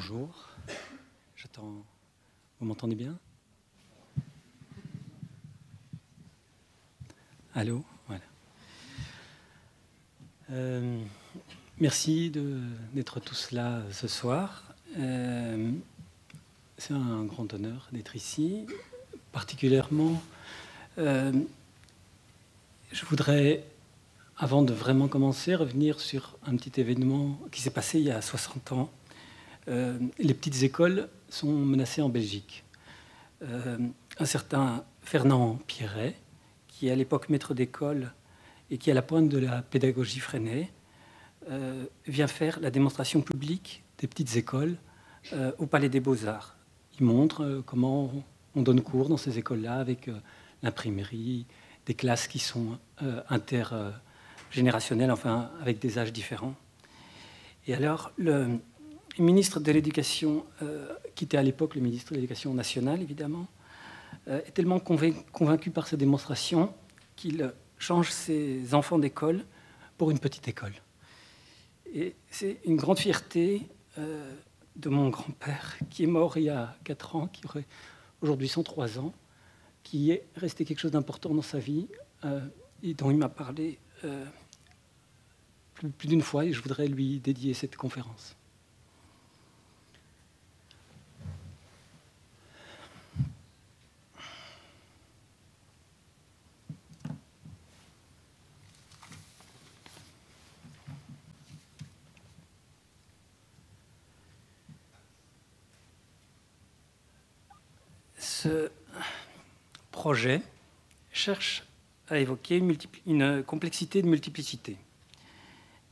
Bonjour, j'attends. Vous m'entendez bien? Allô? Voilà. Merci d'être tous là ce soir. C'est un grand honneur d'être ici. Particulièrement, je voudrais, avant de vraiment commencer, revenir sur un petit événement qui s'est passé il y a 60 ans. Les petites écoles sont menacées en Belgique. Un certain Fernand Pierret, qui est à l'époque maître d'école et qui est à la pointe de la pédagogie freinée, vient faire la démonstration publique des petites écoles au Palais des Beaux-Arts. Il montre comment on donne cours dans ces écoles-là avec l'imprimerie, des classes qui sont intergénérationnelles, enfin avec des âges différents. Et alors, le ministre de l'Éducation, qui était à l'époque le ministre de l'Éducation nationale, évidemment, est tellement convaincu par ces démonstrations qu'il change ses enfants d'école pour une petite école. Et c'est une grande fierté de mon grand-père, qui est mort il y a 4 ans, qui aurait aujourd'hui 103 ans, qui est resté quelque chose d'important dans sa vie et dont il m'a parlé plus d'une fois, et je voudrais lui dédier cette conférence. Ce projet cherche à évoquer une complexité de multiplicité.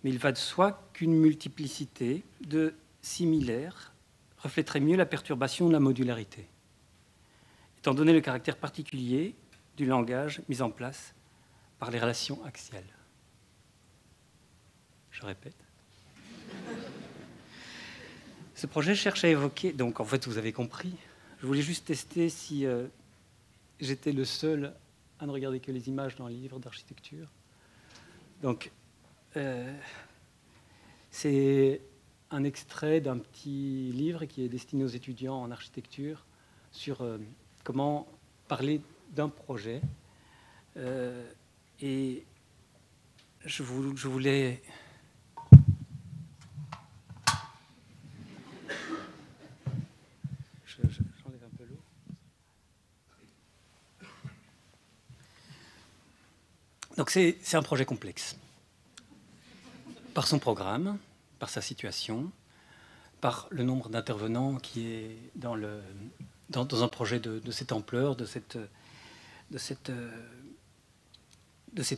Mais il va de soi qu'une multiplicité de similaires reflèterait mieux la perturbation de la modularité, étant donné le caractère particulier du langage mis en place par les relations axiales. Je répète. Ce projet cherche à évoquer, donc en fait vous avez compris, je voulais juste tester si j'étais le seul à ne regarder que les images dans les livres d'architecture. Donc, c'est un extrait d'un petit livre qui est destiné aux étudiants en architecture sur comment parler d'un projet. Et je voulais... J'enlève un peu l'eau. Donc c'est un projet complexe. Par son programme, par sa situation, par le nombre d'intervenants qui est dans un projet de cette ampleur, de cette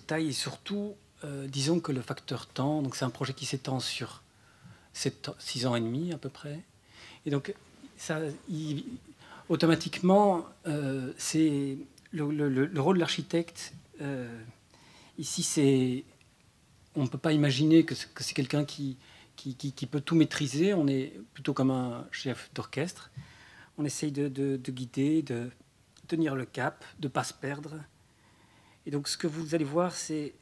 taille, et surtout, disons que le facteur temps, donc c'est un projet qui s'étend sur 6 ans et demi à peu près. Et donc, automatiquement, c'est le rôle de l'architecte, ici, on ne peut pas imaginer que c'est quelqu'un qui peut tout maîtriser. On est plutôt comme un chef d'orchestre. On essaye de guider, de tenir le cap, de ne pas se perdre. Et donc, ce que vous allez voir, c'est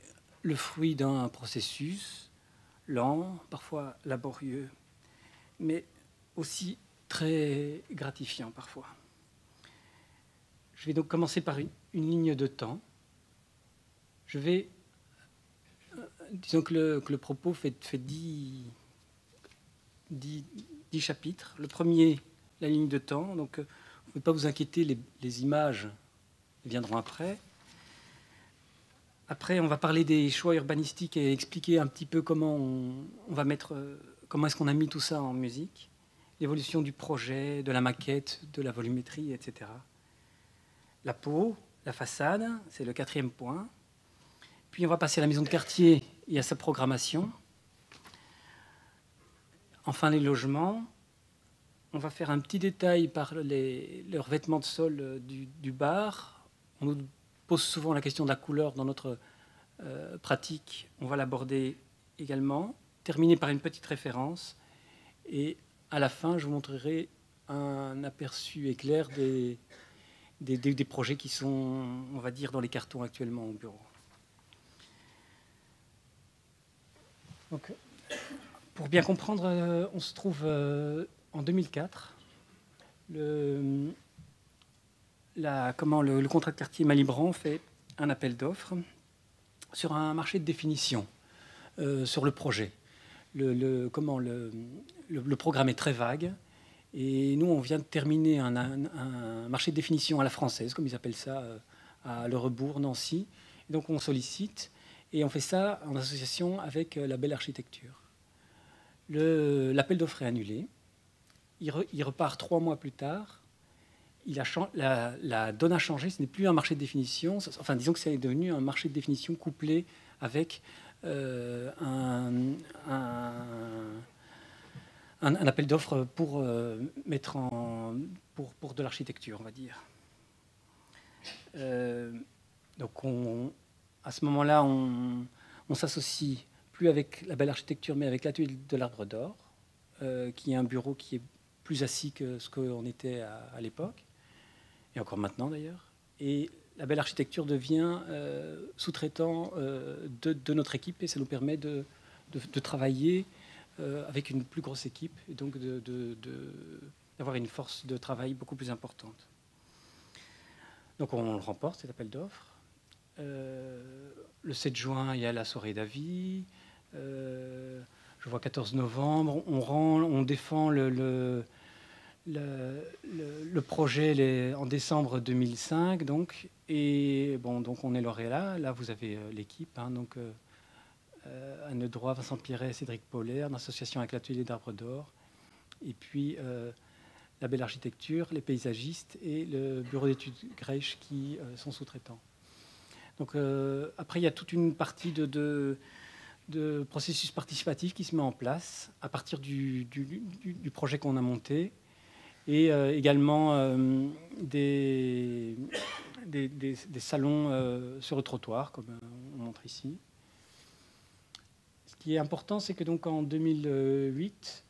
le fruit d'un processus lent, parfois laborieux, mais aussi très gratifiant parfois. Je vais donc commencer par une ligne de temps. Je vais... Disons que le propos fait 10 chapitres. Le premier, la ligne de temps. Donc, vous ne pouvez pas vous inquiéter, les images viendront après. Après, on va parler des choix urbanistiques et expliquer un petit peu comment comment est-ce qu'on a mis tout ça en musique. L'évolution du projet, de la maquette, de la volumétrie, etc. La peau, la façade, c'est le 4e point. Puis on va passer à la maison de quartier et à sa programmation. Enfin, les logements. On va faire un petit détail par leurs vêtements de sol du bar. On nous pose souvent la question de la couleur dans notre pratique. On va l'aborder également. Terminer par une petite référence. Et à la fin, je vous montrerai un aperçu éclair des projets qui sont, on va dire, dans les cartons actuellement au bureau. Donc, pour bien comprendre, on se trouve en 2004, le contrat de quartier Malibran fait un appel d'offres sur un marché de définition, sur le projet. Le programme est très vague. Et nous, on vient de terminer un marché de définition à la française, comme ils appellent ça, à Le Rebourg, Nancy. Et donc, on sollicite et on fait ça en association avec la Belle Architecture. L'appel d'offres est annulé. Il repart 3 mois plus tard. La donne a changé. Ce n'est plus un marché de définition. Enfin, disons que c'est devenu un marché de définition couplé avec un appel d'offres pour mettre pour de l'architecture, on va dire. Donc, à ce moment-là, on s'associe plus avec la Belle Architecture, mais avec l'Atelier de l'Arbre d'Or, qui est un bureau qui est plus assis que ce qu'on était à l'époque, et encore maintenant d'ailleurs. Et la Belle Architecture devient sous-traitant de notre équipe, et ça nous permet de travailler avec une plus grosse équipe, et donc d'avoir une force de travail beaucoup plus importante. Donc on le remporte, cet appel d'offres. Le 7 juin, il y a la soirée d'avis. Je vois 14 novembre, on défend le projet en décembre 2005, donc, et bon, donc on est lauréat. Là, vous avez l'équipe, hein, donc Anne Droit, Vincent Piret, Cédric Pauler, en association avec l'Atelier d'Arbre d'Or, et puis la Belle Architecture, les paysagistes et le bureau d'études Grèche qui sont sous-traitants. Donc après, il y a toute une partie de processus participatif qui se met en place à partir du projet qu'on a monté, et également des salons sur le trottoir, comme on montre ici. Ce qui est important, c'est que donc en 2008,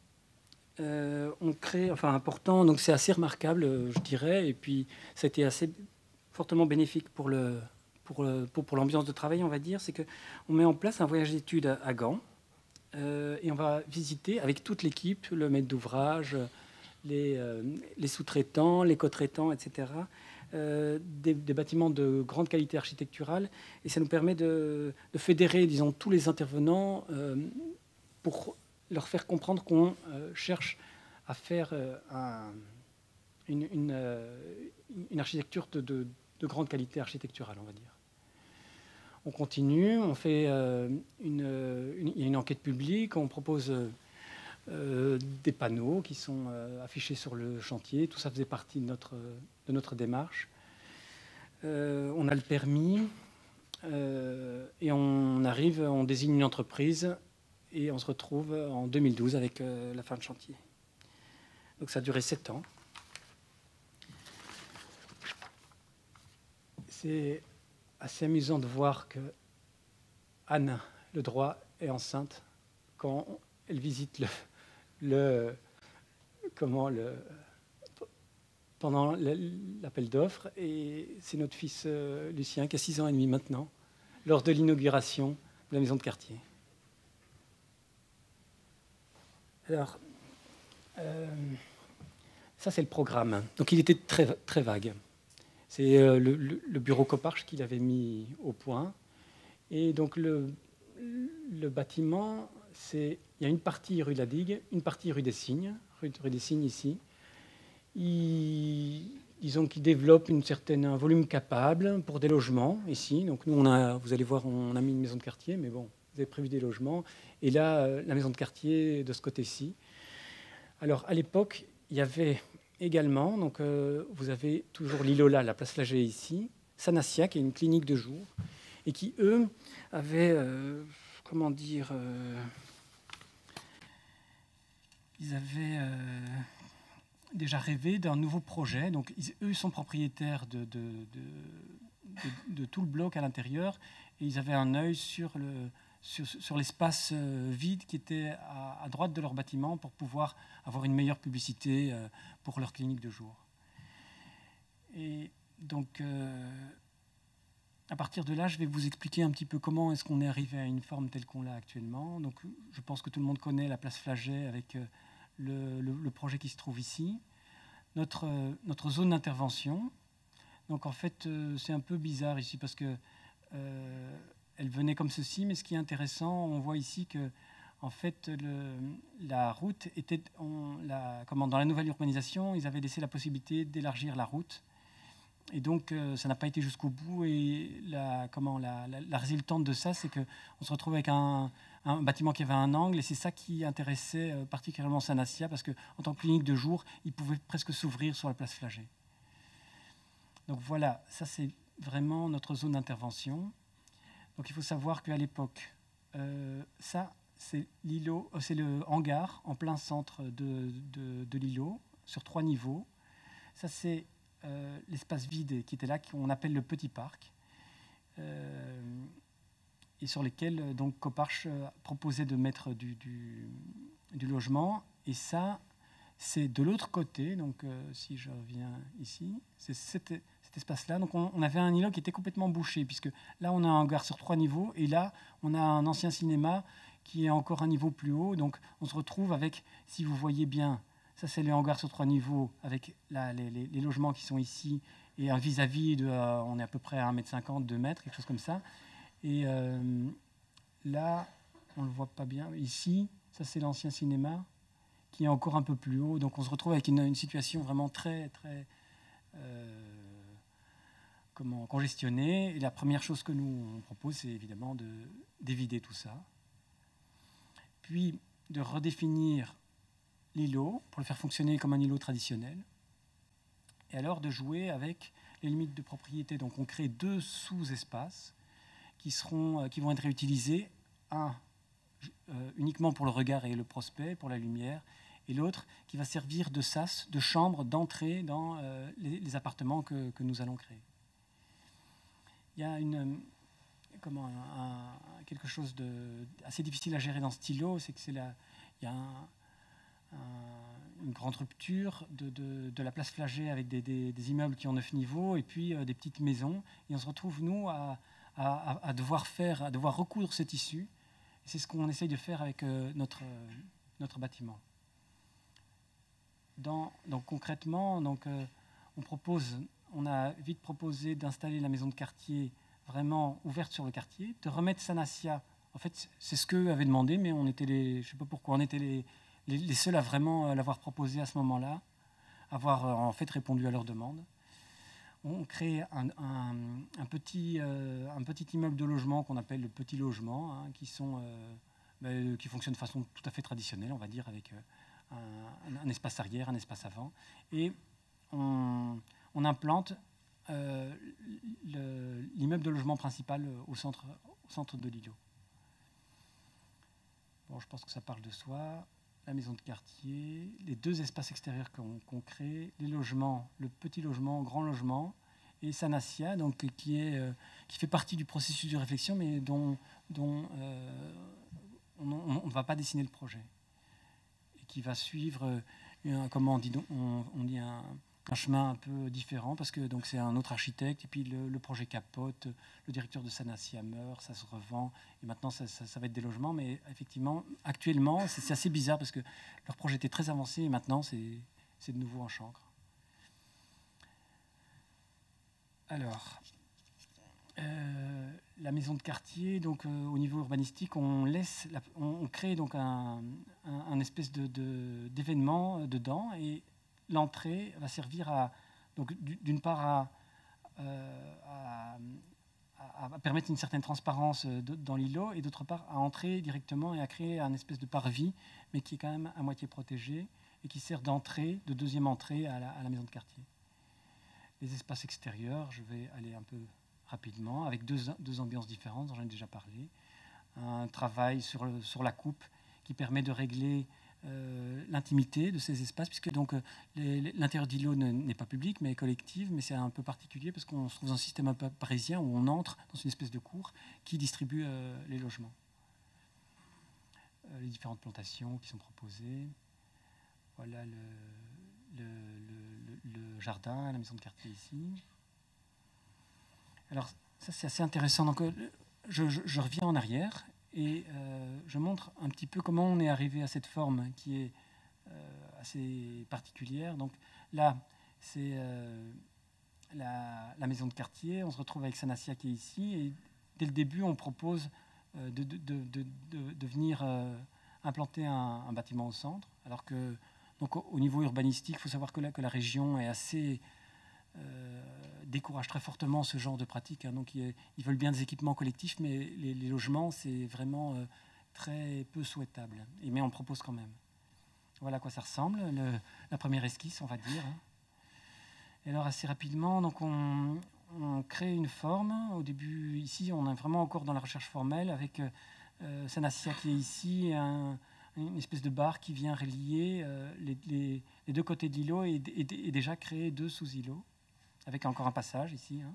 on crée, enfin important, donc c'est assez remarquable, je dirais, et puis ça a été assez fortement bénéfique pour l'ambiance de travail, on va dire, c'est qu'on met en place un voyage d'études à Gand, et on va visiter avec toute l'équipe, le maître d'ouvrage, les sous-traitants, les co-traitants, etc., des bâtiments de grande qualité architecturale, et ça nous permet de fédérer, disons, tous les intervenants pour leur faire comprendre qu'on cherche à faire une architecture de grande qualité architecturale, on va dire. On continue, on fait il y a une enquête publique, on propose des panneaux qui sont affichés sur le chantier. Tout ça faisait partie de notre démarche. On a le permis et on désigne une entreprise et on se retrouve en 2012 avec la fin de chantier. Donc ça a duré 7 ans. C'est assez amusant de voir que Anne Le Droit est enceinte quand elle visite pendant l'appel d'offres, et c'est notre fils Lucien qui a 6 ans et demi maintenant, lors de l'inauguration de la maison de quartier. Alors, ça c'est le programme. Donc il était très, très vague. C'est le bureau Coparch qu'il avait mis au point. Et donc le bâtiment, il y a une partie rue de la Digue, une partie rue des Cygnes, rue des Cygnes ici. Disons qu'il développe un volume capable pour des logements ici. Donc nous, vous allez voir, on a mis une maison de quartier, mais bon, vous avez prévu des logements. Et là, la maison de quartier de ce côté-ci. Alors à l'époque, il y avait également, donc vous avez toujours l'Ilola, la place Flagey ici, Sanassia, qui est une clinique de jour, et qui, eux, avaient, ils avaient déjà rêvé d'un nouveau projet. Donc, eux sont propriétaires de tout le bloc à l'intérieur, et ils avaient un œil sur l'espace vide qui était à droite de leur bâtiment pour pouvoir avoir une meilleure publicité pour leur clinique de jour. Et donc, à partir de là, je vais vous expliquer un petit peu comment est-ce qu'on est arrivé à une forme telle qu'on l'a actuellement. Donc, je pense que tout le monde connaît la place Flagey avec le projet qui se trouve ici. Notre zone d'intervention. Donc en fait, c'est un peu bizarre ici parce que elle venait comme ceci, mais ce qui est intéressant, on voit ici que en fait, la route était, dans la nouvelle urbanisation, ils avaient laissé la possibilité d'élargir la route. Et donc, ça n'a pas été jusqu'au bout. Et la résultante de ça, c'est qu'on se retrouve avec un bâtiment qui avait un angle. Et c'est ça qui intéressait particulièrement Sanassia, parce qu'en tant que clinique de jour, il pouvait presque s'ouvrir sur la place Flagey. Donc voilà, ça c'est vraiment notre zone d'intervention. Donc il faut savoir qu'à l'époque, ça c'est l'îlot, c'est le hangar en plein centre de l'îlot, sur 3 niveaux. Ça c'est l'espace vide qui était là, qu'on appelle le petit parc, et sur lesquels donc Coparch proposait de mettre du logement. Et ça, c'est de l'autre côté. Donc si je reviens ici, c'est cet espace-là. Donc on avait un îlot qui était complètement bouché, puisque là on a un hangar sur 3 niveaux, et là on a un ancien cinéma qui est encore un niveau plus haut. Donc on se retrouve avec, si vous voyez bien, ça c'est les hangars sur 3 niveaux, avec les logements qui sont ici, et un vis-à-vis de, on est à peu près à 1,50 m, 2 mètres, quelque chose comme ça. Et là, on ne le voit pas bien. Ici, ça c'est l'ancien cinéma, qui est encore un peu plus haut. Donc on se retrouve avec une situation vraiment très, très congestionnée. Et la première chose que nous on propose, c'est évidemment d'évider tout ça. Puis de redéfinir l'îlot pour le faire fonctionner comme un îlot traditionnel. Et alors de jouer avec les limites de propriété. Donc on crée 2 sous-espaces qui vont être réutilisés. Un uniquement pour le regard et le prospect, pour la lumière, et l'autre qui va servir de sas, de chambre, d'entrée dans les appartements que nous allons créer. Il y a quelque chose d'assez difficile à gérer dans ce îlot, c'est que il y a une grande rupture de la place Flagey avec des immeubles qui ont 9 niveaux, et puis des petites maisons, et on se retrouve nous à devoir recoudre ce tissu. C'est ce qu'on essaye de faire avec notre bâtiment. Donc concrètement, on a vite proposé d'installer la maison de quartier vraiment ouverte sur le quartier, de remettre Sanassia. En fait, c'est ce qu'eux avaient demandé, mais je ne sais pas pourquoi, on était les seuls à vraiment l'avoir proposé à ce moment-là, avoir en fait répondu à leur demande. On crée un petit immeuble de logement qu'on appelle le petit logement, hein, qui fonctionnent de façon tout à fait traditionnelle, on va dire, avec un espace arrière, un espace avant. Et on implante l'immeuble de logement principal au centre de l'îlot. Bon, je pense que ça parle de soi. La maison de quartier, les 2 espaces extérieurs qu'on crée, les logements, le petit logement, grand logement, et Sanassia, donc qui fait partie du processus de réflexion, mais dont on ne va pas dessiner le projet, et qui va suivre un chemin un peu différent, parce que donc c'est un autre architecte, et puis le projet capote, le directeur de Sanassia meurt, ça se revend, et maintenant ça va être des logements. Mais effectivement, actuellement, c'est assez bizarre, parce que leur projet était très avancé, et maintenant c'est de nouveau en chancre. Alors, la maison de quartier, donc au niveau urbanistique, on crée donc un espèce d'événement dedans, et l'entrée va servir d'une part à permettre une certaine transparence dans l'îlot, et d'autre part à entrer directement et à créer un espèce de parvis, mais qui est quand même à moitié protégé, et qui sert d'entrée, de deuxième entrée à la maison de quartier. Les espaces extérieurs, je vais aller un peu rapidement, avec deux ambiances différentes dont j'en ai déjà parlé. Un travail sur la coupe qui permet de régler l'intimité de ces espaces, puisque donc l'intérieur d'îlot n'est pas public mais collectif, mais c'est un peu particulier parce qu'on se trouve dans un système un peu parisien où on entre dans une espèce de cour qui distribue les logements. Les différentes plantations qui sont proposées. Voilà le jardin, la maison de quartier ici. Alors ça c'est assez intéressant. Donc je reviens en arrière et je montre un petit peu comment on est arrivé à cette forme qui est assez particulière. Donc là, c'est la maison de quartier. On se retrouve avec Sanassia qui est ici. Et dès le début, on propose de venir implanter un bâtiment au centre. Alors que, donc, au niveau urbanistique, il faut savoir que la région est assez... décourage très fortement ce genre de pratique. Hein. Donc, ils veulent bien des équipements collectifs, mais les logements, c'est vraiment très peu souhaitable. Mais on propose quand même. Voilà à quoi ça ressemble, la première esquisse, on va dire. Hein. Et alors, assez rapidement, donc on crée une forme. Au début, ici, on est vraiment encore dans la recherche formelle avec Sanassia qui est ici, une espèce de barre qui vient relier les deux côtés de l'îlot et déjà créer 2 sous-îlots, avec encore un passage ici. Hein.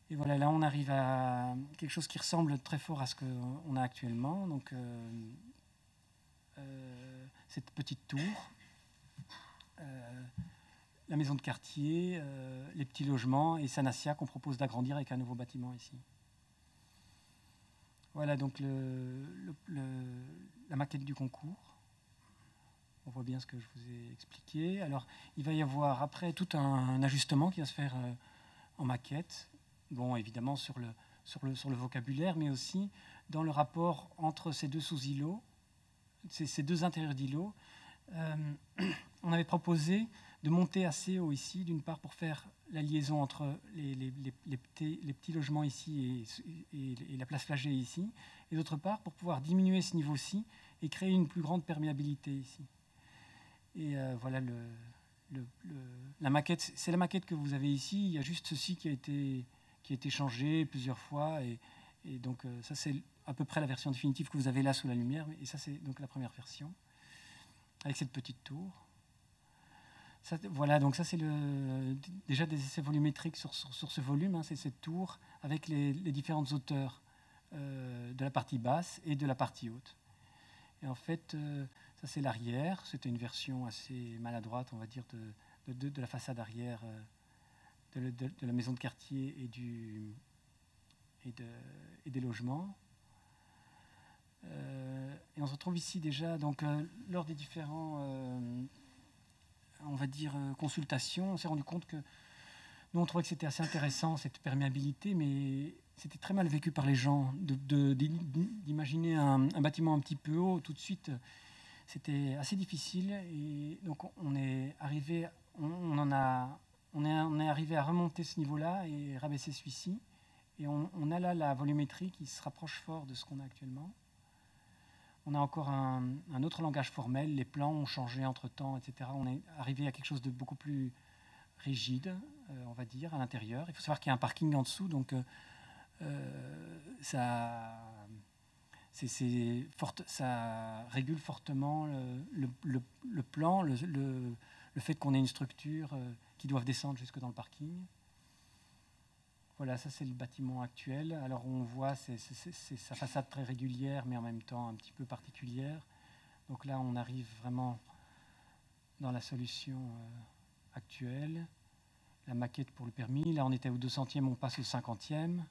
Et voilà, là, on arrive à quelque chose qui ressemble très fort à ce qu'on a actuellement. Donc, cette petite tour, la maison de quartier, les petits logements et Sanassia qu'on propose d'agrandir avec un nouveau bâtiment ici. Voilà donc la maquette du concours. On voit bien ce que je vous ai expliqué. Alors, il va y avoir après tout un ajustement qui va se faire en maquette. Bon, évidemment sur le vocabulaire, mais aussi dans le rapport entre ces 2 sous-îlots, ces 2 intérieurs d'îlots. On avait proposé de monter assez haut ici, d'une part pour faire la liaison entre les petits logements ici et la place Flagey ici, et d'autre part pour pouvoir diminuer ce niveau-ci et créer une plus grande perméabilité ici. Et voilà la maquette, c'est la maquette que vous avez ici. Il y a juste ceci qui a été changé plusieurs fois, et donc ça c'est à peu près la version définitive que vous avez là sous la lumière, et ça c'est donc la première version avec cette petite tour. Ça, voilà, donc ça c'est déjà des essais volumétriques sur ce volume, hein, c'est cette tour avec les différentes hauteurs de la partie basse et de la partie haute. Et en fait, ça c'est l'arrière, c'était une version assez maladroite, on va dire, de la façade arrière de la maison de quartier et des logements. Et on se retrouve ici déjà, donc lors des différents... on va dire, consultation, on s'est rendu compte que nous, on trouvait que c'était assez intéressant, cette perméabilité, mais c'était très mal vécu par les gens d'imaginer un bâtiment un petit peu haut tout de suite. C'était assez difficile, et donc on est arrivé à remonter ce niveau-là et rabaisser celui-ci. Et on a là la volumétrie qui se rapproche fort de ce qu'on a actuellement. On a encore un autre langage formel, les plans ont changé entre-temps, etc. On est arrivé à quelque chose de beaucoup plus rigide, on va dire, à l'intérieur. Il faut savoir qu'il y a un parking en dessous, donc ça régule fortement le plan, le fait qu'on ait une structure qui doive descendre jusque dans le parking. Voilà, ça c'est le bâtiment actuel. Alors on voit c'est sa façade très régulière, mais en même temps un petit peu particulière. Donc là on arrive vraiment dans la solution actuelle. La maquette pour le permis. Là on était au 200e, on passe au 50e.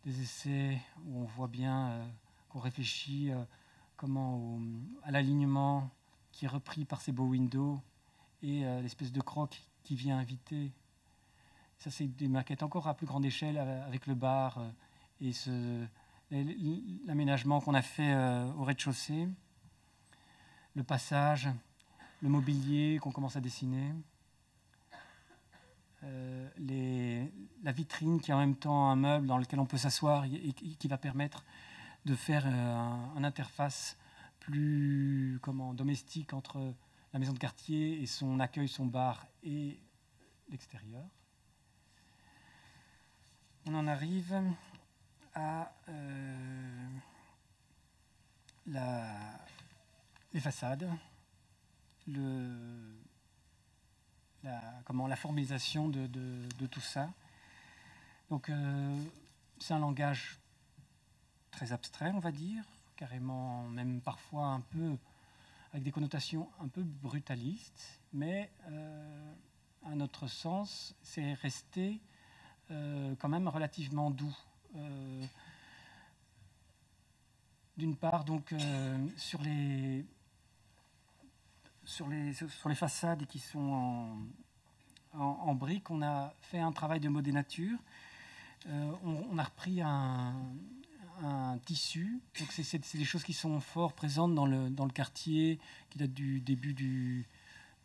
Des essais où on voit bien qu'on réfléchit à l'alignement qui est repris par ces beaux windows et l'espèce de croc qui vient inviter. Ça, c'est des maquettes encore à plus grande échelle avec le bar et l'aménagement qu'on a fait au rez-de-chaussée, le passage, le mobilier qu'on commence à dessiner, la vitrine qui est en même temps un meuble dans lequel on peut s'asseoir et qui va permettre de faire une interface plus domestique entre la maison de quartier et son accueil, son bar et l'extérieur. On en arrive à les façades, la formalisation de tout ça. Donc c'est un langage très abstrait, on va dire, carrément même parfois un peu avec des connotations un peu brutalistes, mais à notre sens, c'est resté quand même relativement doux. D'une part, donc, sur les sur les façades et qui sont en briques, on a fait un travail de mode et nature. On a repris un tissu. Donc c'est des choses qui sont fort présentes dans le quartier, qui date du début du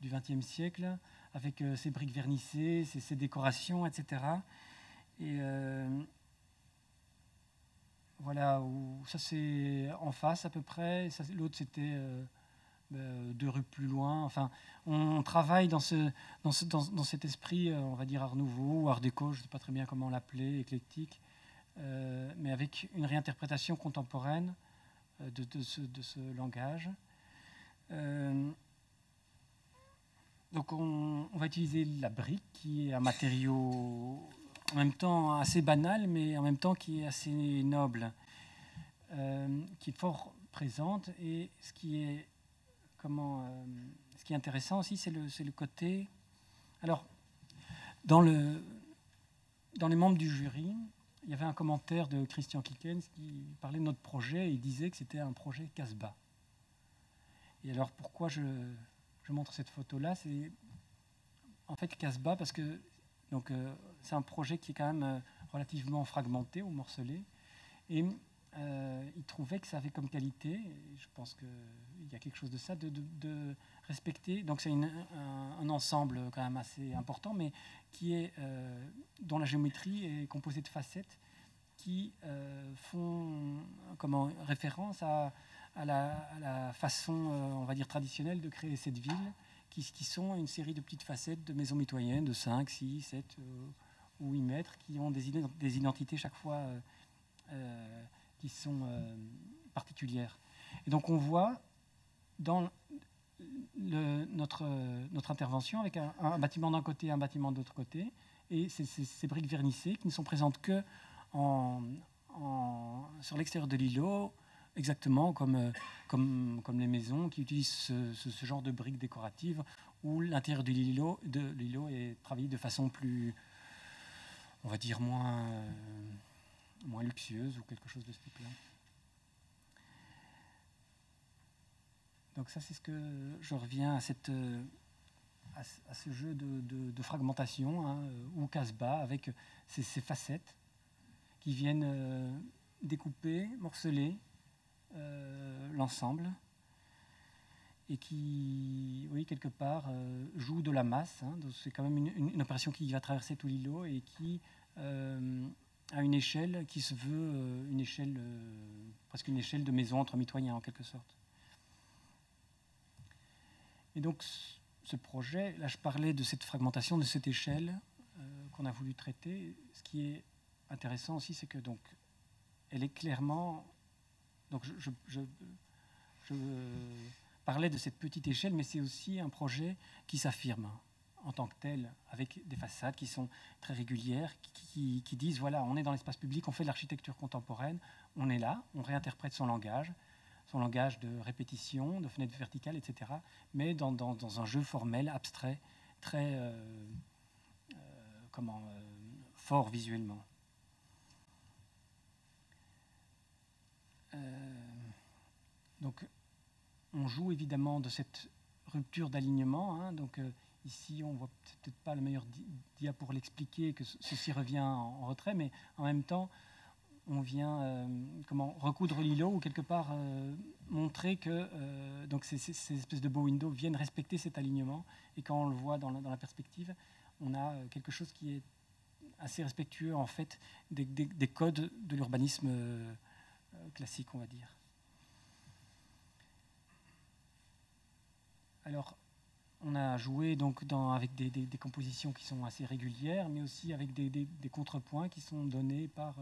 XXe siècle, avec ces briques vernissées, ces décorations, etc. Et voilà, ça c'est en face à peu près. L'autre c'était 2 rues plus loin. Enfin, on travaille dans cet esprit, on va dire art nouveau ou art déco, je ne sais pas très bien comment l'appeler, éclectique, mais avec une réinterprétation contemporaine de ce langage. Donc on va utiliser la brique, qui est un matériau en même temps assez banal, mais en même temps qui est assez noble, qui est fort présente. Et ce qui est intéressant aussi, c'est le côté... Alors, dans les membres du jury, il y avait un commentaire de Christian Kikens qui parlait de notre projet et il disait que c'était un projet Casbah. Et alors, pourquoi je montre cette photo-là? C'est en fait Casbah parce que c'est un projet qui est quand même relativement fragmenté ou morcelé. Et il trouvait que ça avait comme qualité, et je pense qu'il y a quelque chose de ça, de respecter. Donc c'est un ensemble quand même assez important, mais dont la géométrie est composée de facettes qui font référence à la façon, on va dire, traditionnelle de créer cette ville, qui sont une série de petites facettes de maisons mitoyennes de 5, 6, 7 ou 8 mètres, qui ont des identités chaque fois qui sont particulières. Et donc on voit dans notre intervention avec un bâtiment d'un côté et un bâtiment de l'autre côté, et ces briques vernissées qui ne sont présentes que sur l'extérieur de l'îlot, exactement comme les maisons qui utilisent ce genre de briques décoratives, où l'intérieur de l'îlot est travaillé de façon plus, on va dire, moins luxueuse ou quelque chose de ce type-là. Donc ça, c'est ce que je reviens à ce jeu de fragmentation, hein, ou Casbah, avec ces facettes qui viennent découper, morceler l'ensemble et qui, oui, quelque part, jouent de la masse. Hein. C'est quand même une opération qui va traverser tout l'îlot et qui... à une échelle qui se veut presque une échelle de maison entre mitoyens en quelque sorte. Et donc ce projet, là je parlais de cette fragmentation, de cette échelle qu'on a voulu traiter. Ce qui est intéressant aussi, c'est que donc elle est clairement... Donc je parlais de cette petite échelle, mais c'est aussi un projet qui s'affirme en tant que tel, avec des façades qui sont très régulières, qui disent, voilà, on est dans l'espace public, on fait de l'architecture contemporaine, on est là, on réinterprète son langage de répétition, de fenêtres verticales, etc., mais dans un jeu formel, abstrait, très fort visuellement. Donc, on joue évidemment de cette rupture d'alignement, hein, donc... Ici, on ne voit peut-être pas le meilleur dia pour l'expliquer, que ceci revient en retrait, mais en même temps, on vient recoudre l'îlot ou quelque part montrer que donc ces espèces de bow windows viennent respecter cet alignement. Et quand on le voit dans la perspective, on a quelque chose qui est assez respectueux en fait des codes de l'urbanisme classique, on va dire. Alors, on a joué donc avec des compositions qui sont assez régulières, mais aussi avec des contrepoints qui sont donnés par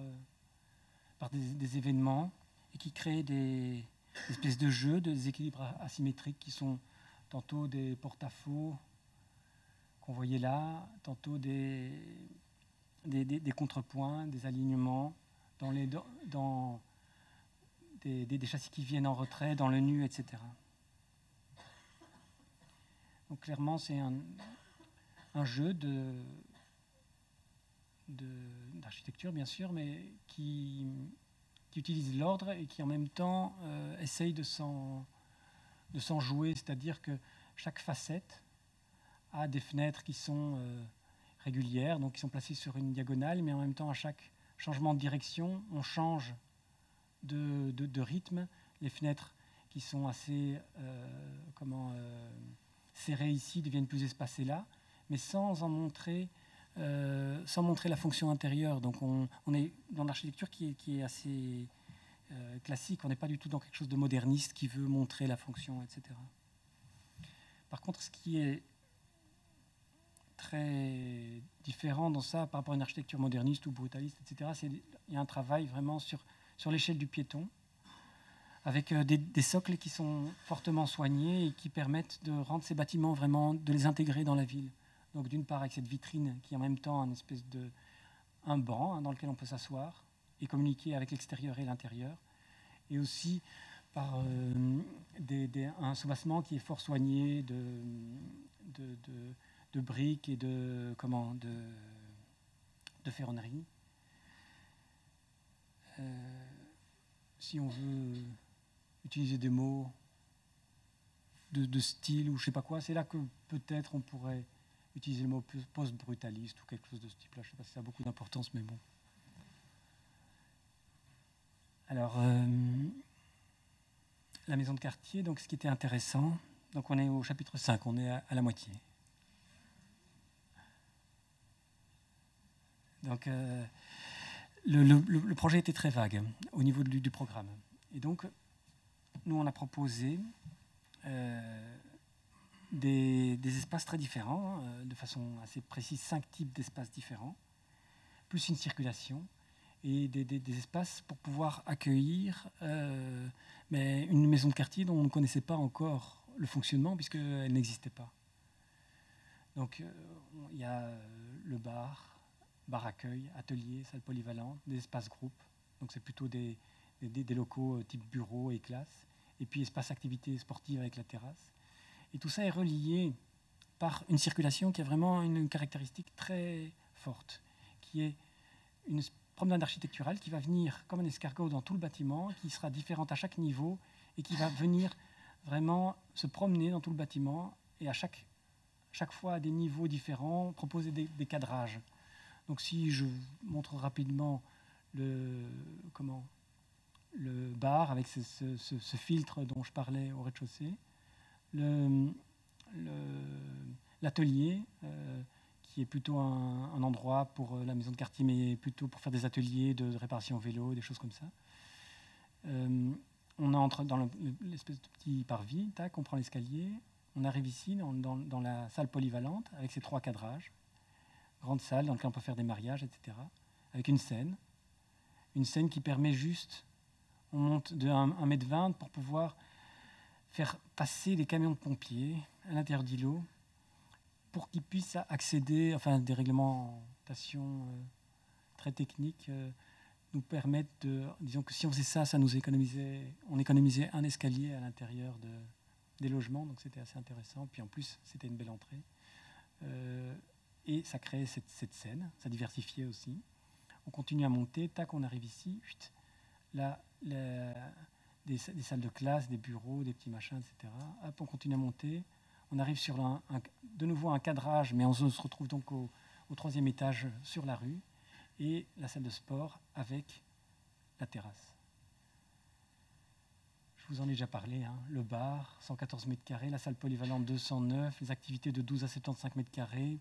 des événements et qui créent des espèces de jeux, des équilibres asymétriques qui sont tantôt des porte-à-faux qu'on voyait là, tantôt des contrepoints, des alignements, dans des châssis qui viennent en retrait, dans le nu, etc. Donc clairement, c'est un jeu d'architecture, bien sûr, mais qui utilise l'ordre et qui en même temps essaye de s'en jouer. C'est-à-dire que chaque facette a des fenêtres qui sont régulières, donc qui sont placées sur une diagonale, mais en même temps, à chaque changement de direction, on change de rythme. Les fenêtres qui sont assez serrées ici deviennent plus espacées là, mais sans montrer la fonction intérieure. Donc on est dans l'architecture qui est assez classique. On n'est pas du tout dans quelque chose de moderniste qui veut montrer la fonction, etc. Par contre, ce qui est très différent dans ça par rapport à une architecture moderniste ou brutaliste, etc., il y a un travail vraiment sur l'échelle du piéton, avec des socles qui sont fortement soignés et qui permettent de rendre ces bâtiments vraiment, de les intégrer dans la ville. Donc d'une part avec cette vitrine qui est en même temps un banc dans lequel on peut s'asseoir et communiquer avec l'extérieur et l'intérieur, et aussi par un soubassement qui est fort soigné de briques et de ferronnerie. Si on veut utiliser des mots de style ou je ne sais pas quoi, c'est là que peut-être on pourrait utiliser le mot post-brutaliste ou quelque chose de ce type-là. Je ne sais pas si ça a beaucoup d'importance, mais bon. Alors, la maison de quartier, donc ce qui était intéressant, donc on est au chapitre 5, on est à la moitié. Donc, le projet était très vague au niveau du programme. Et donc, nous, on a proposé des espaces très différents, de façon assez précise, 5 types d'espaces différents, plus une circulation, et des espaces pour pouvoir accueillir mais une maison de quartier dont on ne connaissait pas encore le fonctionnement, puisqu'elle n'existait pas. Donc, il y a le bar accueil, atelier, salle polyvalente, des espaces groupes. Donc c'est plutôt des locaux type bureau et classe. Et puis espace activité sportive avec la terrasse. Et tout ça est relié par une circulation qui a vraiment une caractéristique très forte, qui est une promenade architecturale qui va venir comme un escargot dans tout le bâtiment, qui sera différente à chaque niveau et qui va venir vraiment se promener dans tout le bâtiment et à chaque fois à des niveaux différents, proposer des cadrages. Donc si je montre rapidement le bar avec ce filtre dont je parlais au rez-de-chaussée, l'atelier qui est plutôt un endroit pour la maison de quartier, mais plutôt pour faire des ateliers de réparation vélo, des choses comme ça. On entre dans l'espèce de petit parvis, tac, on prend l'escalier, on arrive ici dans la salle polyvalente avec ses 3 cadrages. Grande salle dans laquelle on peut faire des mariages, etc. Avec une scène qui permet juste, on monte de 1,20 m pour pouvoir faire passer les camions de pompiers à l'intérieur d'îlots pour qu'ils puissent accéder, enfin des réglementations très techniques nous permettent disons que si on faisait ça, on économisait un escalier à l'intérieur des logements, donc c'était assez intéressant. Puis en plus, c'était une belle entrée. Et ça créait cette scène, ça diversifiait aussi. On continue à monter, tac, on arrive ici, là, des salles de classe, des bureaux, des petits machins, etc. Hop, on continue à monter, on arrive sur de nouveau un cadrage, mais on se retrouve donc au 3e étage sur la rue, et la salle de sport avec la terrasse. Je vous en ai déjà parlé, le bar, 114 mètres carrés, la salle polyvalente 209, les activités de 12 à 75 mètres carrés,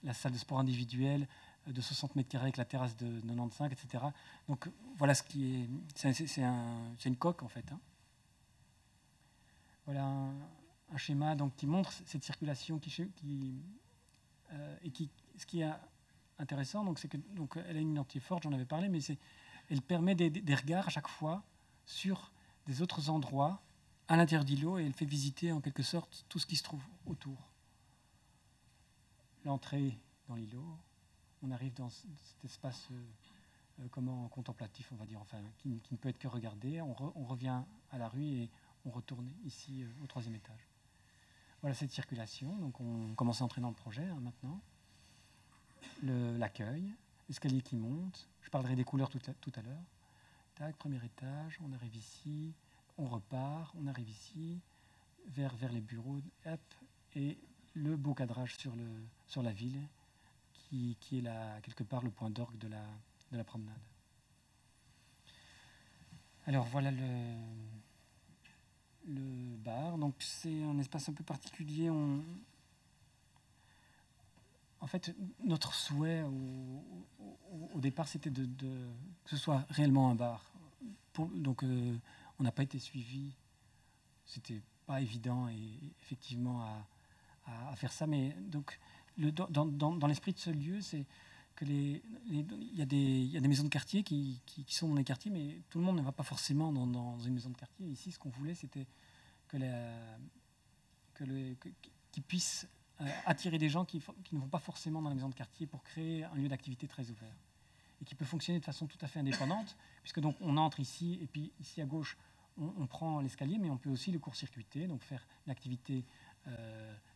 la salle de sport individuelle de 60 mètres carrés avec la terrasse de 95, etc. Donc voilà ce qui est... C'est une coque en fait. Voilà un schéma donc, qui montre cette circulation ce qui est intéressant, donc, c'est que donc, elle a une identité forte, j'en avais parlé, mais elle permet des regards à chaque fois sur des autres endroits à l'intérieur d'îlots et elle fait visiter en quelque sorte tout ce qui se trouve autour. L'entrée dans l'îlot, on arrive dans cet espace contemplatif, on va dire, enfin, qui ne peut être que regardé. On revient à la rue et on retourne ici au 3e étage. Voilà cette circulation. Donc on commence à entrer dans le projet maintenant. L'accueil, l'escalier qui monte. Je parlerai des couleurs tout à l'heure. Tac, 1er étage, on arrive ici, on repart, on arrive ici, vers les bureaux. Hop, et le beau cadrage sur la ville, qui est là, quelque part le point d'orgue de la promenade. Alors voilà le bar. Donc c'est un espace un peu particulier. En fait, notre souhait au départ, c'était que ce soit réellement un bar. Donc on n'a pas été suivi. C'était pas évident et effectivement à faire ça. Mais donc dans l'esprit de ce lieu, c'est que il y a des maisons de quartier qui sont dans les quartiers, mais tout le monde ne va pas forcément dans une maison de quartier. Ici, ce qu'on voulait, c'était qu'ils puissent attirer des gens qui ne vont pas forcément dans la maison de quartier pour créer un lieu d'activité très ouvert et qui peut fonctionner de façon tout à fait indépendante, puisque donc on entre ici et puis ici à gauche on prend l'escalier, mais on peut aussi le court-circuiter, donc faire une activité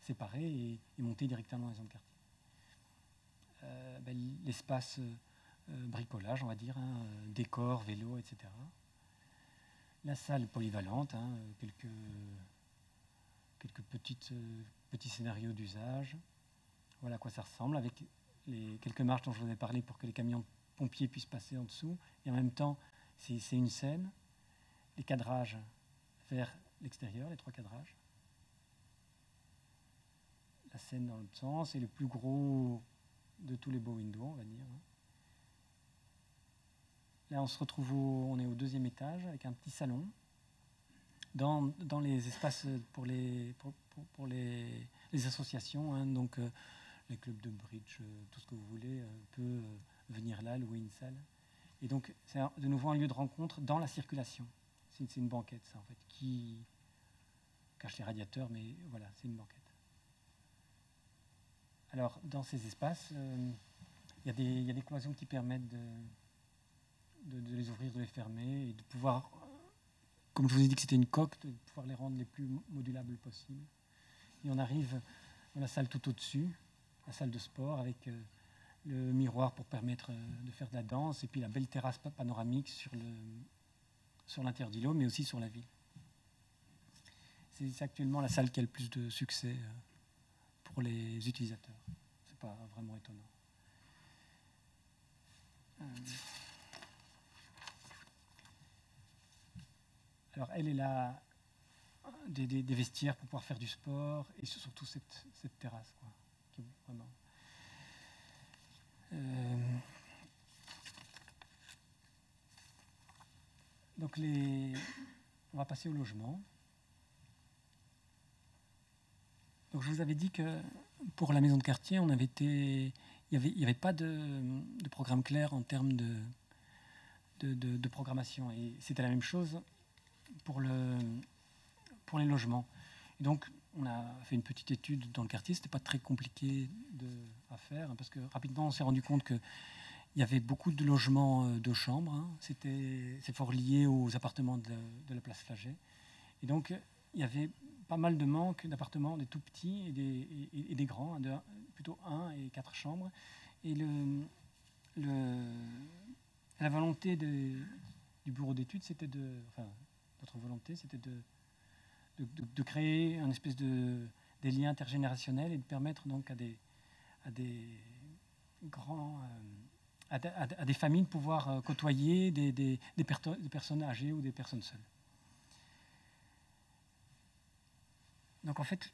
séparée et monter directement dans la maison de quartier. L'espace bricolage, on va dire, décor, vélo, etc. La salle polyvalente, quelques petits scénarios d'usage. Voilà à quoi ça ressemble, avec les quelques marches dont je vous ai parlé pour que les camions pompiers puissent passer en dessous. Et en même temps, c'est une scène. Les cadrages vers l'extérieur, les 3 cadrages. La scène dans l'autre sens, et le plus gros de tous les beaux windows, on va dire. Là, on se retrouve on est au 2e étage, avec un petit salon. Dans les espaces pour les associations, donc les clubs de bridge, tout ce que vous voulez, peut venir là, louer une salle. Et donc, c'est de nouveau un lieu de rencontre dans la circulation. C'est une banquette, ça, en fait, qui cache les radiateurs, mais voilà, c'est une banquette. Alors, dans ces espaces, il y a des cloisons qui permettent de les ouvrir, de les fermer, et de pouvoir, comme je vous ai dit que c'était une coque, de pouvoir les rendre les plus modulables possible. Et on arrive dans la salle tout au-dessus, la salle de sport, avec le miroir pour permettre de faire de la danse, et puis la belle terrasse panoramique sur l'intérieur d'îlot, mais aussi sur la ville. C'est actuellement la salle qui a le plus de succès pour les utilisateurs. C'est pas vraiment étonnant. Alors elle est là, des vestiaires pour pouvoir faire du sport, et surtout cette terrasse, quoi, qui est vraiment... Donc on va passer au logement. Donc je vous avais dit que pour la maison de quartier, il n'y avait pas de programme clair en termes de programmation. Et c'était la même chose pour les logements. Et donc on a fait une petite étude dans le quartier. C'était pas très compliqué à faire, parce que rapidement on s'est rendu compte que il y avait beaucoup de logements de chambres. C'est fort lié aux appartements de la place Flagey. Et donc, il y avait pas mal de manque d'appartements, des tout petits et des grands, plutôt 1 et 4 chambres. Et la volonté du bureau d'études, notre volonté, c'était de créer une espèce des liens intergénérationnels et de permettre donc à des familles de pouvoir côtoyer des personnes âgées ou des personnes seules. Donc en fait,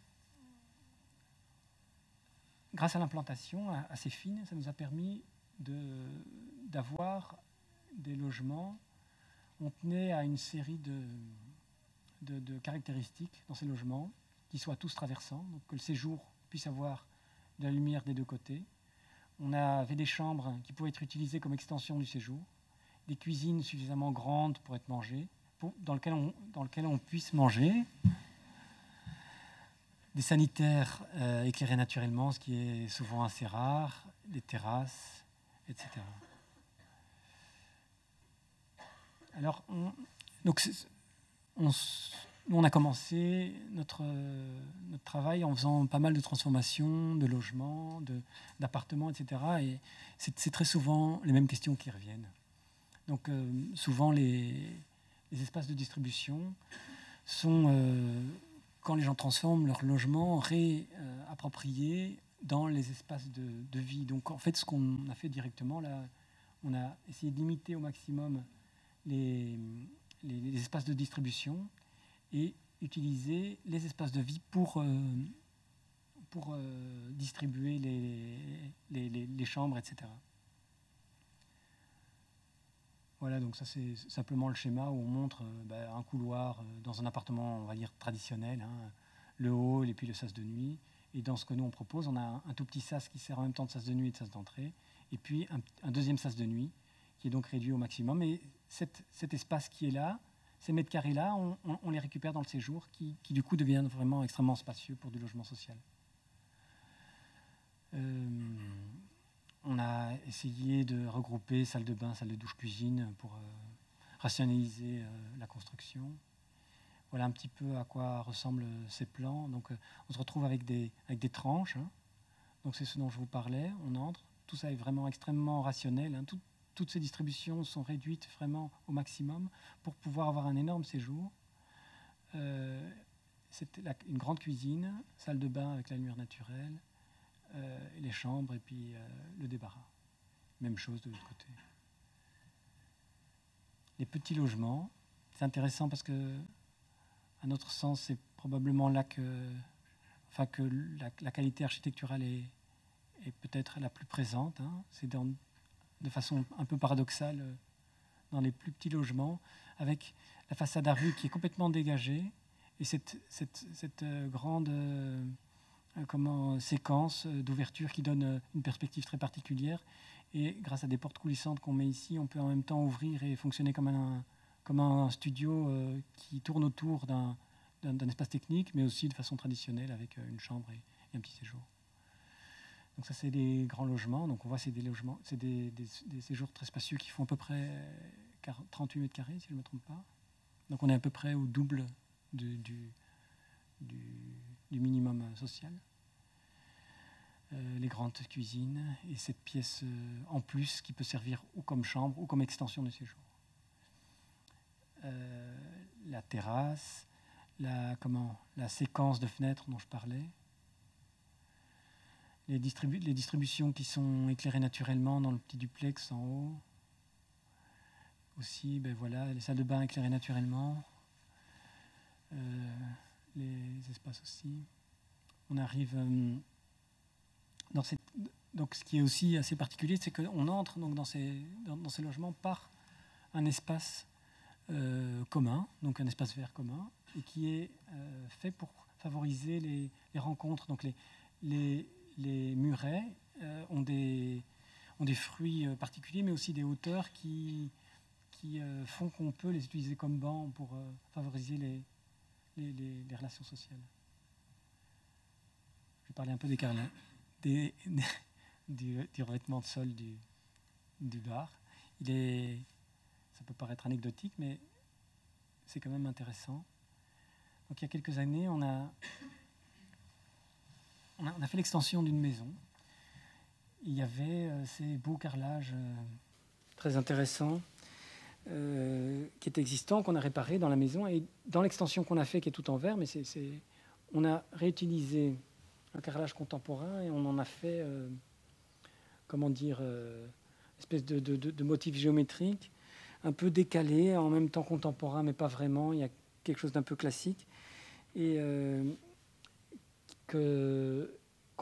grâce à l'implantation assez fine, ça nous a permis d'avoir des logements. On tenait à une série de caractéristiques dans ces logements qui soient tous traversants, donc que le séjour puisse avoir de la lumière des 2 côtés. On avait des chambres qui pouvaient être utilisées comme extension du séjour, des cuisines suffisamment grandes pour être mangées, dans lesquelles on puisse manger, des sanitaires éclairés naturellement, ce qui est souvent assez rare, des terrasses, etc. Alors, on a commencé notre travail en faisant pas mal de transformations, de logements, d'appartements, etc. Et c'est très souvent les mêmes questions qui reviennent. Donc, souvent, les espaces de distribution sont quand les gens transforment leur logement réapproprié dans les espaces de vie. Donc en fait, ce qu'on a fait directement, là, on a essayé de limiter au maximum les espaces de distribution et utiliser les espaces de vie pour distribuer les chambres, etc. Voilà, donc ça c'est simplement le schéma où on montre un couloir dans un appartement, on va dire, traditionnel, hein, le hall et puis le sas de nuit. Et dans ce que nous on propose, on a un tout petit sas qui sert en même temps de sas de nuit et de sas d'entrée, et puis un deuxième sas de nuit qui est donc réduit au maximum. Et cet espace qui est là, ces mètres carrés-là, on les récupère dans le séjour qui du coup deviennent vraiment extrêmement spacieux pour du logement social. On a essayé de regrouper salle de bain, salle de douche, cuisine pour rationaliser la construction. Voilà un petit peu à quoi ressemblent ces plans. Donc on se retrouve avec des tranches. Hein. Donc c'est ce dont je vous parlais. On entre. Tout ça est vraiment extrêmement rationnel. Hein. Toutes ces distributions sont réduites vraiment au maximum pour pouvoir avoir un énorme séjour. C'est une grande cuisine, salle de bain avec la lumière naturelle, les chambres et puis le débarras. Même chose de l'autre côté. Les petits logements, c'est intéressant parce que, à notre sens, c'est probablement là que la qualité architecturale est peut-être la plus présente. Hein. C'est de façon un peu paradoxale dans les plus petits logements, avec la façade à rue qui est complètement dégagée et cette grande séquence d'ouverture qui donne une perspective très particulière. Et grâce à des portes coulissantes qu'on met ici, on peut en même temps ouvrir et fonctionner comme un studio qui tourne autour d'un espace technique, mais aussi de façon traditionnelle avec une chambre et un petit séjour. Donc ça, c'est des grands logements. Donc on voit c'est des logements, c'est des séjours très spacieux qui font à peu près 38 mètres carrés, si je ne me trompe pas. Donc on est à peu près au double du minimum social. Les grandes cuisines et cette pièce en plus qui peut servir ou comme chambre ou comme extension de séjour. La terrasse, la séquence de fenêtres dont je parlais. Les distributions qui sont éclairées naturellement dans le petit duplex en haut. Aussi, voilà, les salles de bain éclairées naturellement. Les espaces aussi. On arrive donc ce qui est aussi assez particulier, c'est qu'on entre donc dans ces logements par un espace commun, donc un espace vert commun, et qui est fait pour favoriser les rencontres. Donc les murets ont des fruits particuliers, mais aussi des hauteurs qui font qu'on peut les utiliser comme bancs pour favoriser les relations sociales. Je vais parler un peu du revêtement de sol du bar. Ça peut paraître anecdotique, mais c'est quand même intéressant. Donc il y a quelques années, on a fait l'extension d'une maison. Il y avait ces beaux carrelages très intéressants qui étaient existants, qu'on a réparés dans la maison. Et dans l'extension qu'on a fait, qui est tout en verre, mais on a réutilisé un carrelage contemporain et on en a fait, une espèce de motif géométrique, un peu décalé, en même temps contemporain, mais pas vraiment. Il y a quelque chose d'un peu classique. Et qu'on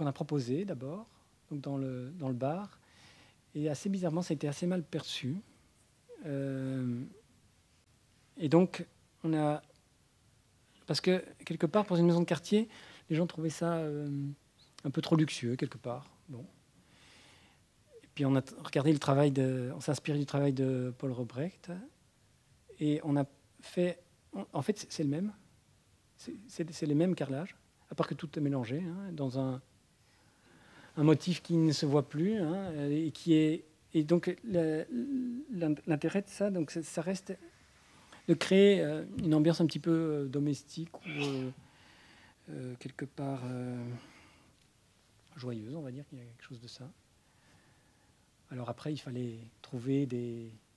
a proposé d'abord, donc dans le bar. Et assez bizarrement, ça a été assez mal perçu. Et donc, parce que quelque part, pour une maison de quartier, les gens trouvaient ça un peu trop luxueux, quelque part. Bon. Et puis on a regardé on s'est inspiré du travail de Paul Robrecht, et on a fait... En fait, c'est le même. C'est les mêmes carrelages, à part que tout est mélangé, hein, dans un motif qui ne se voit plus, hein, et donc l'intérêt de ça, donc ça reste de créer une ambiance un petit peu domestique ou quelque part joyeuse, on va dire qu'il y a quelque chose de ça. Alors après, il fallait trouver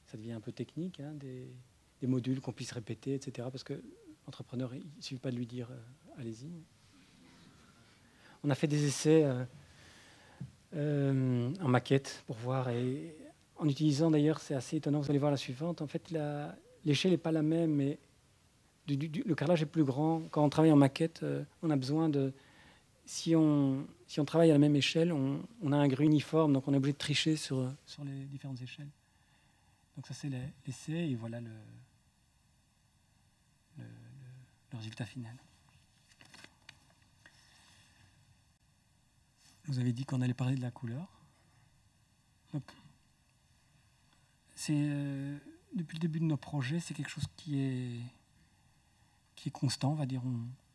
ça devient un peu technique, hein, des modules qu'on puisse répéter, etc. Parce que l'entrepreneur, il ne suffit pas de lui dire allez-y. On a fait des essais en maquette pour voir, et en utilisant d'ailleurs, c'est assez étonnant, vous allez voir la suivante, en fait l'échelle n'est pas la même, mais le carrelage est plus grand. Quand on travaille en maquette, on a besoin de... Si on travaille à la même échelle, on a un grue uniforme, donc on est obligé de tricher sur les différentes échelles. Donc ça c'est l'essai, et voilà le résultat final. Vous avez dit qu'on allait parler de la couleur. Donc, depuis le début de nos projets, c'est quelque chose qui est constant, on va dire.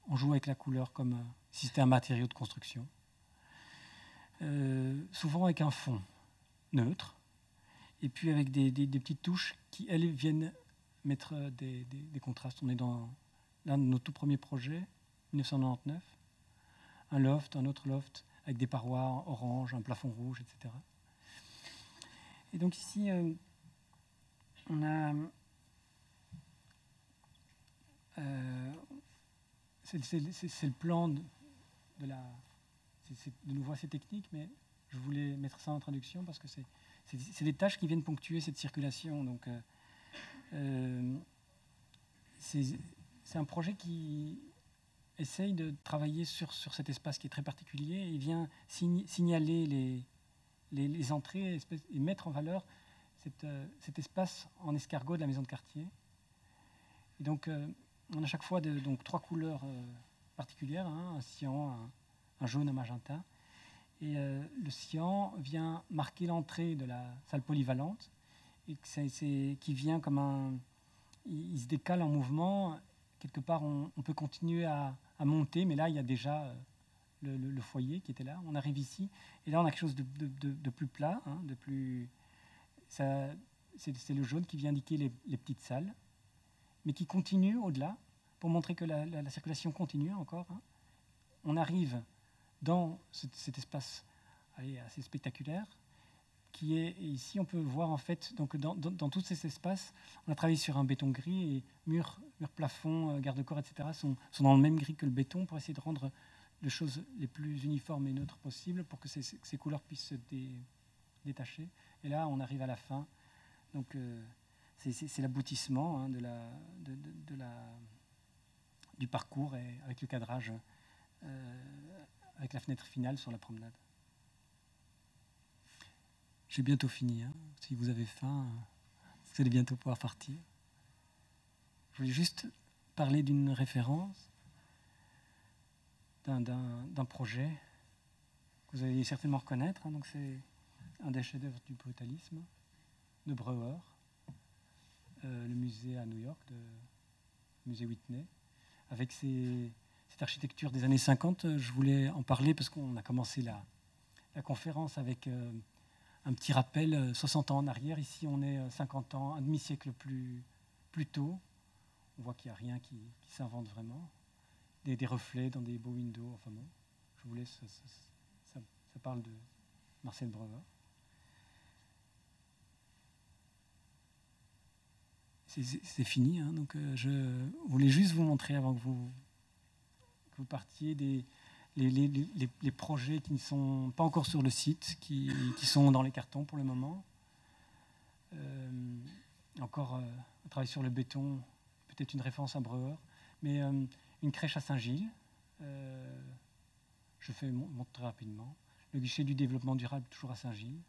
On joue avec la couleur comme si c'était un matériau de construction. Souvent avec un fond neutre, et puis avec des petites touches qui, elles, viennent mettre des contrastes. On est dans l'un de nos tout premiers projets, 1999, un loft, un autre loft, avec des parois orange, un plafond rouge, etc. Et donc ici, on a... c'est le plan de la... C'est de nouveau assez technique, mais je voulais mettre ça en traduction parce que c'est des tâches qui viennent ponctuer cette circulation. Donc, c'est un projet qui essaye de travailler sur cet espace qui est très particulier et vient signaler les entrées et mettre en valeur cet espace en escargot de la maison de quartier. Et donc, on a chaque fois donc 3 couleurs particulières, hein, un cyan, un jaune, un magenta. Et le cyan vient marquer l'entrée de la salle polyvalente et qui vient comme il se décale en mouvement. Quelque part, on peut continuer à monter, mais là, il y a déjà le foyer qui était là. On arrive ici, et là, on a quelque chose de plus plat, hein, de plus... C'est le jaune qui vient indiquer les petites salles, mais qui continue au-delà, pour montrer que la circulation continue encore. Hein. On arrive dans cet espace assez spectaculaire, qui est ici, on peut voir en fait, donc dans tous ces espaces, on a travaillé sur un béton gris, et murs, plafond, garde-corps, etc. sont dans le même gris que le béton, pour essayer de rendre les choses les plus uniformes et neutres possibles, pour que ces couleurs puissent se détacher. Et là, on arrive à la fin. Donc, c'est l'aboutissement, hein, du parcours, et avec le cadrage, avec la fenêtre finale sur la promenade. J'ai bientôt fini. Hein. Si vous avez faim, vous allez bientôt pouvoir partir. Je voulais juste parler d'une référence, d'un projet que vous allez certainement reconnaître. Hein. Donc c'est un des chefs-d'œuvre du brutalisme de Breuer, le musée à New York, le musée Whitney, avec cette architecture des années 50. Je voulais en parler parce qu'on a commencé la conférence avec un petit rappel, 60 ans en arrière. Ici, on est 50 ans, un demi-siècle plus tôt. On voit qu'il n'y a rien qui s'invente vraiment. Des reflets dans des beaux windows. Enfin bon, je vous laisse. Ça parle de Marcel Breuer. C'est fini. Hein, donc, je voulais juste vous montrer, avant que vous partiez, les projets qui ne sont pas encore sur le site, qui sont dans les cartons pour le moment. Encore un travail sur le béton, peut-être une référence à Breuer, mais une crèche à Saint-Gilles. Je fais montre très rapidement. Le guichet du développement durable, toujours à Saint-Gilles.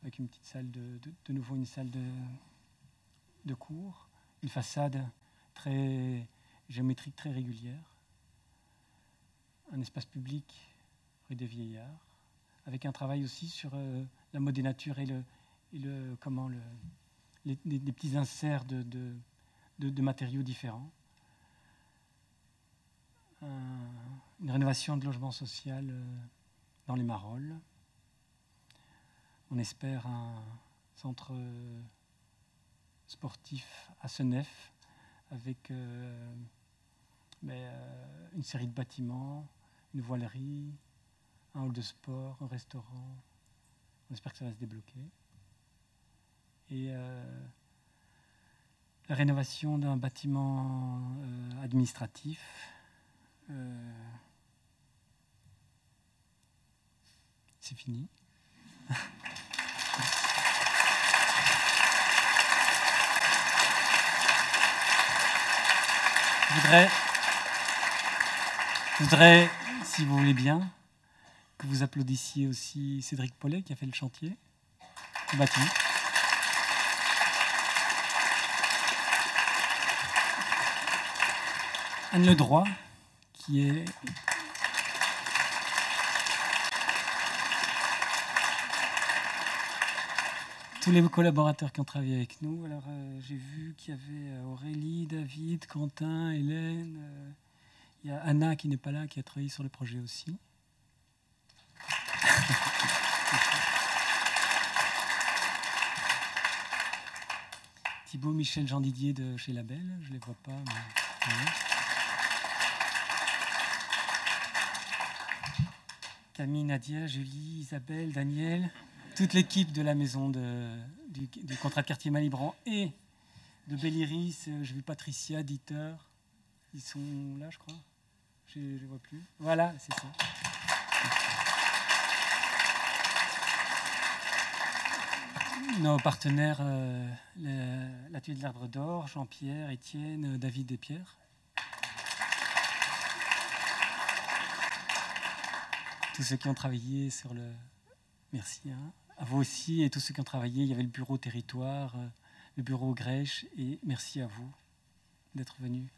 Avec une petite salle de nouveau une salle de cours, une façade très géométrique, très régulière. Un espace public rue des Vieillards, avec un travail aussi sur la mode des natures et les petits inserts de matériaux différents. Une rénovation de logement social dans les Marolles. On espère un centre sportif à Senef avec une série de bâtiments, une voilerie, un hall de sport, un restaurant. On espère que ça va se débloquer. Et la rénovation d'un bâtiment administratif. C'est fini. Je voudrais, si vous voulez bien, que vous applaudissiez aussi Cédric Paulet qui a fait le chantier du bâtiment. Anne Ledroit, qui est tous les collaborateurs qui ont travaillé avec nous. Alors, j'ai vu qu'il y avait Aurélie, David, Quentin, Hélène. Il y a Anna qui n'est pas là, qui a travaillé sur le projet aussi. Thibaut, Michel, Jean Didier de chez Label, je ne les vois pas. Mais... Camille, Nadia, Julie, Isabelle, Daniel, toute l'équipe de la maison du contrat de quartier Malibran et de Belle-Iris. J'ai vu Patricia, Dieter. Ils sont là, je crois. Je ne les vois plus. Voilà, c'est ça. Nos partenaires, l'atelier de l'Arbre d'Or, Jean-Pierre, Étienne, David et Pierre. Tous ceux qui ont travaillé sur le... Merci à vous aussi et tous ceux qui ont travaillé. Il y avait le bureau territoire, le bureau Grèche et merci à vous d'être venus.